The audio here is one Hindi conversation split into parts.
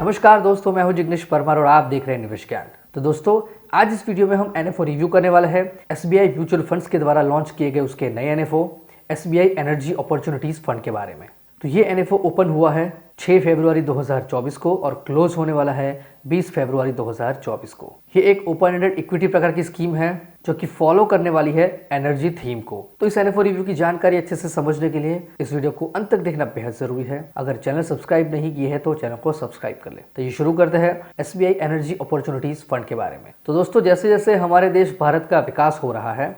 नमस्कार दोस्तों, मैं हूं जिग्नेश परमार और आप देख रहे हैं निवेश ज्ञान। तो दोस्तों, आज इस वीडियो में हम एनएफओ रिव्यू करने वाले हैं एसबीआई म्यूचुअल फंड्स के द्वारा लॉन्च किए गए उसके नए NFO SBI energy opportunities fund के बारे में। तो ये एनएफओ ओपन हुआ है 6 फरवरी 2024 को और क्लोज होने वाला है 20 फरवरी 2024 को। ये एक ओपन एंडेड इक्विटी प्रकार की स्कीम है जो कि फॉलो करने वाली है एनर्जी थीम को। तो इस एनएफओ रिव्यू की जानकारी अच्छे से समझने के लिए इस वीडियो को अंत तक देखना बेहद जरूरी है। अगर चैनल सब्सक्राइब नहीं किए है तो चैनल को सब्सक्राइब कर ले। तो ये शुरू करते हैं एसबीआई एनर्जी अपॉर्चुनिटीज फंड के बारे में। तो दोस्तों, जैसे जैसे हमारे देश भारत का विकास हो रहा है,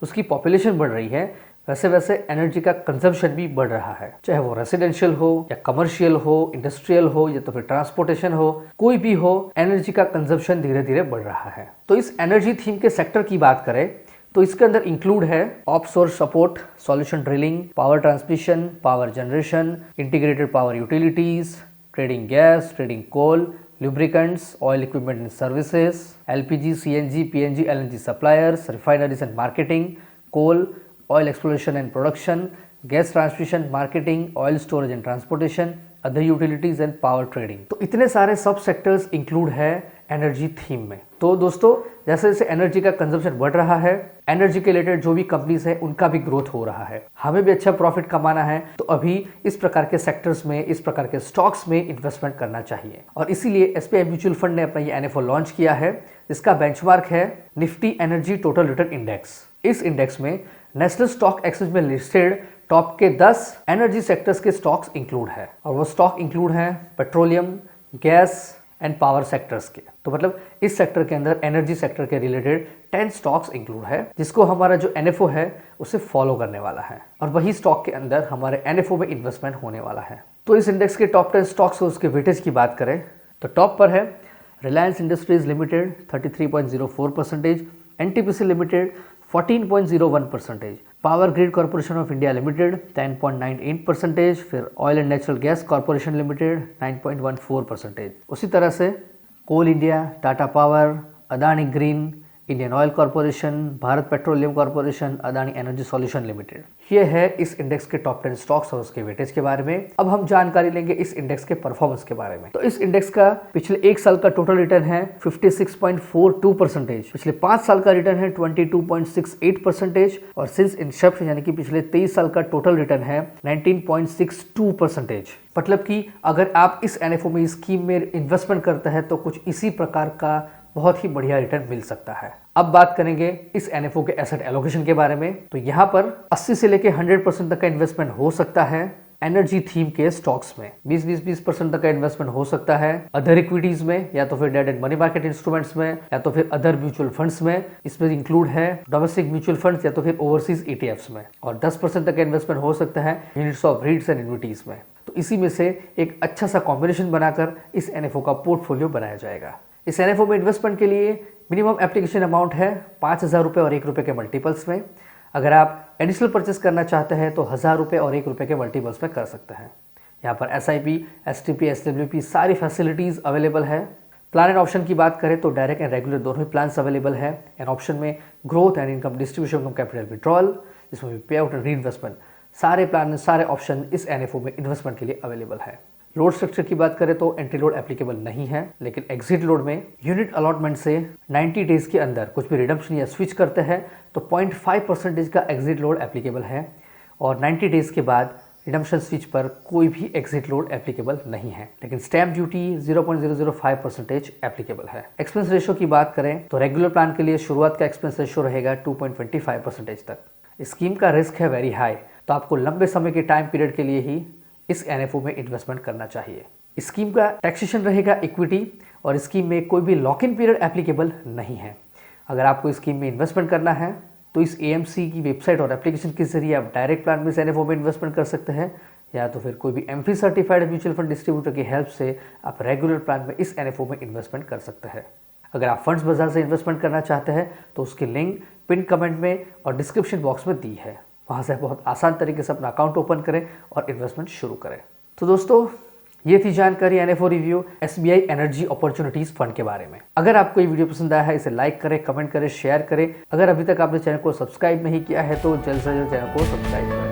उसकी पॉपुलेशन बढ़ रही है, वैसे वैसे एनर्जी का कंजम्पशन भी बढ़ रहा है। चाहे वो रेसिडेंशियल हो या कमर्शियल हो, इंडस्ट्रियल हो या तो फिर ट्रांसपोर्टेशन हो, कोई भी हो, एनर्जी का कंजम्पशन धीरे धीरे बढ़ रहा है। तो इस एनर्जी थीम के सेक्टर की बात करें तो इसके अंदर इंक्लूड है offshore support, solution drilling, power transmission, power generation, integrated power utilities, trading gas, trading coal, lubricants, oil equipment and services, LPG, CNG, PNG, LNG suppliers, refineries and marketing, coal, oil exploration and production, gas transmission, marketing, oil storage and transportation, other utilities and power trading। तो इतने सारे सब सेक्टर्स इंक्लूड है एनर्जी थीम में। तो दोस्तों, जैसे जैसे एनर्जी का कंजम्पशन बढ़ रहा है, एनर्जी के रिलेटेड जो भी कंपनीज है उनका भी ग्रोथ हो रहा है। हमें भी अच्छा प्रॉफिट कमाना है तो अभी इस प्रकार के सेक्टर्स में, इस प्रकार के स्टॉक्स में इन्वेस्टमेंट करना चाहिए। और इसीलिए एसबीआई म्यूचुअल फंड ने अपना ये एनएफओ लॉन्च किया है, जिसका बेंचमार्क है Nifty energy total return index. इस इंडेक्स में नेशनल स्टॉक एक्सचेंज में लिस्टेड टॉप के 10 एनर्जी सेक्टर्स के स्टॉक्स इंक्लूड है और वो स्टॉक इंक्लूड है petroleum, gas and power sectors के। तो मतलब इस सेक्टर के अंदर एनर्जी सेक्टर के रिलेटेड 10 स्टॉक्स इंक्लूड है, जिसको हमारा जो एनएफओ है उसे फॉलो करने वाला है और वही स्टॉक के अंदर हमारे एनएफओ में इन्वेस्टमेंट होने वाला है। तो इस इंडेक्स के टॉप 10 स्टॉक्स और उसके वेटेज की बात करें तो टॉप पर है रिलायंस इंडस्ट्रीज लिमिटेड 33.04%, एनटीपीसी लिमिटेड 14.01%, पावर ग्रिड कॉर्पोरेशन ऑफ इंडिया लिमिटेड 10.98%, फिर ऑयल एंड नेचुरल गैस कॉर्पोरेशन लिमिटेड 9.14%। उसी तरह से कोल इंडिया, टाटा पावर, अदानी ग्रीन, इंडियन ऑयल कॉर्पोरेशन, भारत पेट्रोलियम कॉर्पोरेशन, अदानी एनर्जी सॉल्यूशन लिमिटेड। ये है इस इंडेक्स के टॉप 10 स्टॉक्स और उसके वेटेज के बारे में। अब हम जानकारी लेंगे इस इंडेक्स के परफॉर्मेंस के बारे में। तो इस इंडेक्स का पिछले 1 साल का टोटल रिटर्न है 56.42%, पिछले 5 साल का रिटर्न है 22.68% और सिंस इंसेप्शन यानी कि पिछले 23 साल का टोटल रिटर्न है 19.62%। मतलब कि अगर आप इस एनएफओ में स्कीम में इन्वेस्टमेंट करते हैं तो कुछ इसी प्रकार का बहुत ही बढ़िया रिटर्न मिल सकता है। अब बात करेंगे इस एनएफओ के एसेट एलोकेशन के बारे में। तो यहाँ पर 80 से लेके 100% तक का इन्वेस्टमेंट हो सकता है एनर्जी थीम के स्टॉक्स में, 20% तक का इन्वेस्टमेंट हो सकता है अदर इक्विटीज में, या तो फिर debt and money market instruments में, या तो फिर अदर म्यूचुअल फंड्स में। इसमें इंक्लूड है डोमेस्टिक म्यूचुअल फंड्स या तो फिर ओवरसीज ईटीएफ्स में। और 10% तक का इन्वेस्टमेंट हो सकता है यूनिट्स ऑफ रीट्स एंड एन्युइटीज में। तो इसी में से एक अच्छा सा कॉम्बिनेशन बनाकर इस एनएफओ का पोर्टफोलियो बनाया जाएगा। इस एनएफओ में इन्वेस्टमेंट के लिए मिनिमम एप्लीकेशन अमाउंट है 5,000 रुपये और 1 रुपये के मल्टीपल्स में। अगर आप एडिशनल परचेस करना चाहते हैं तो 1,000 रुपये और 1 रुपये के मल्टीपल्स में कर सकते हैं। यहाँ पर SIP, STP, SWP सारी फैसिलिटीज़ अवेलेबल है। प्लान एंड ऑप्शन की बात करें तो डायरेक्ट एंड रेगुलर दोनों ही प्लान्स अवेलेबल है। एंड ऑप्शन में growth and income distribution income capital withdrawal, जिसमें भी पे आउट एंड री इन्वेस्टमेंट, सारे प्लान, सारे ऑप्शन इस एनएफओ में इन्वेस्टमेंट के लिए अवेलेबल है। लोड स्ट्रक्चर की बात करें तो एंट्री लोड एप्लीकेबल नहीं है, लेकिन एग्जिट लोड में यूनिट अलॉटमेंट से 90 डेज के अंदर कुछ भी रिडम्पशन या स्विच करते हैं तो 0.5% का एग्जिट लोड एप्लीकेबल है और 90 डेज के बाद रिडम्पशन स्विच पर कोई भी एग्जिट लोड एप्लीकेबल नहीं है। लेकिन स्टैम्प ड्यूटी 0.005% एप्लीकेबल है। एक्सपेंस रेशियो की बात करें तो रेगुलर प्लान के लिए शुरुआत का एक्सपेंस रेशियो रहेगा 2.25% तक। स्कीम का रिस्क है वेरी हाई, तो आपको लंबे समय के टाइम पीरियड के लिए ही इस एनएफओ में इन्वेस्टमेंट करना चाहिए। स्कीम का टैक्सेशन रहेगा इक्विटी और स्कीम में कोई भी लॉक इन पीरियड एप्लीकेबल नहीं है। अगर आपको स्कीम में इन्वेस्टमेंट करना है तो इस एएमसी की वेबसाइट और एप्लीकेशन के जरिए आप डायरेक्ट प्लान में इस एनएफओ में इन्वेस्टमेंट कर सकते हैं, या तो फिर कोई भी AMFI certified mutual fund distributor की हेल्प से आप रेगुलर प्लान में इस एनएफओ में इन्वेस्टमेंट कर सकते हैं। अगर आप फंड्स बाजार से इन्वेस्टमेंट करना चाहते हैं तो उसकी लिंक पिन कमेंट में और डिस्क्रिप्शन बॉक्स में दी है, वहाँ से बहुत आसान तरीके से अपना अकाउंट ओपन करें और इन्वेस्टमेंट शुरू करें। तो दोस्तों, ये थी जानकारी NFO review SBI energy opportunities fund के बारे में। अगर आपको ये वीडियो पसंद आया है इसे लाइक करें, कमेंट करें, शेयर करें। अगर अभी तक आपने चैनल को सब्सक्राइब नहीं किया है तो जल्द से जल्द चैनल को सब्सक्राइब करें।